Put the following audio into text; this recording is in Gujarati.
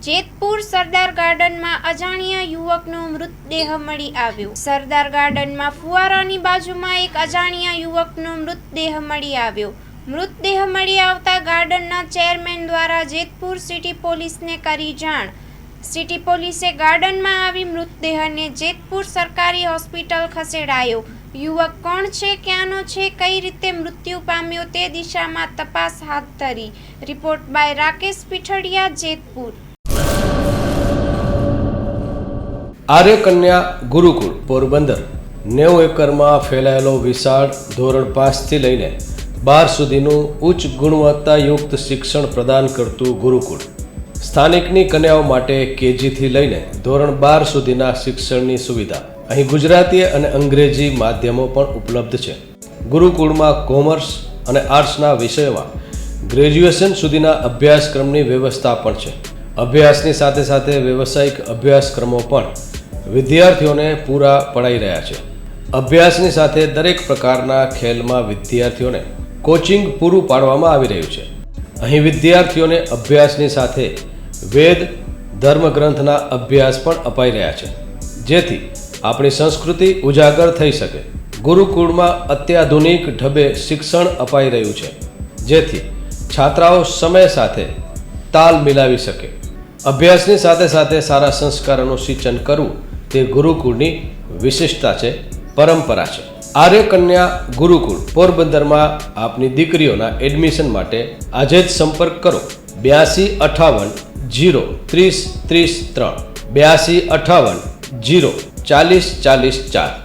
જેતપુર સરદાર ગાર્ડનમાં અજાણ્યા યુવકનો મૃતદેહ મળી આવ્યો। સરદાર ગાર્ડનમાં ફુવારાની બાજુમાં એક અજાણ્યા યુવકનો મૃતદેહ મળી આવ્યો। મૃતદેહ મળી આવતા ગાર્ડનના ચેરમેન દ્વારા જેતપુર સિટી પોલીસને કરી જાણ। સિટી પોલીસે ગાર્ડનમાં આવી મૃતદેહને જેતપુર સરકારી હોસ્પિટલ ખસેડાયો। યુવક કોણ છે, ક્યાંનો છે, કઈ રીતે મૃત્યુ પામ્યો તે દિશામાં તપાસ હાથ ધરી। Report by Rakesh Peethadiya, Jetpur. આર્ય કન્યા ગુરુકુળ પોરબંદર 90 એકરમાં ફેલાયેલો વિશાળ ધોરણ 5 થી લઈને 12 સુધીનું ઉચ્ચ ગુણવત્તાયુક્ત શિક્ષણ પ્રદાન કરતું ગુરુકુળ સ્થાનિકની કન્યાઓ માટે કેજી થી લઈને ધોરણ 12 સુધીના શિક્ષણની સુવિધા અહીં ગુજરાતી અને અંગ્રેજી માધ્યમો પણ ઉપલબ્ધ છે। ગુરુકુળમાં કોમર્સ અને આર્ટ્સના વિષયોમાં ગ્રેજ્યુએશન સુધીના અભ્યાસક્રમની વ્યવસ્થા પણ છે। અભ્યાસની સાથે સાથે વ્યવસાયિક અભ્યાસક્રમો પણ વિદ્યાર્થીઓને પૂરા પડાઈ રહ્યા છે। અભ્યાસની સાથે દરેક પ્રકારના ખેલમાં વિદ્યાર્થીઓને કોચિંગ પૂરું પાડવામાં આવી રહ્યું છે। અહીં વિદ્યાર્થીઓને અભ્યાસની સાથે વેદ ધર્મગ્રંથના અભ્યાસ પણ અપાઈ રહ્યા છે, જેથી આપણી સંસ્કૃતિ ઉજાગર થઈ શકે। ગુરુકુળમાં અત્યાધુનિક ઢબે શિક્ષણ અપાઈ રહ્યું છે, જેથી છાત્રાઓ સમય સાથે તાલ મિલાવી શકે। અભ્યાસની સાથે સાથે સારા સંસ્કારોનું સિંચન કરવું તે ગુરુકુળની વિશિષ્ટતા છે, પરંપરા છે। આર્ય કન્યા ગુરુકુળ પોરબંદરમાં આપની દીકરીઓના એડમિશન માટે આજે જ સંપર્ક કરો 8258 0 30 30 3 8258 0 40 40 4।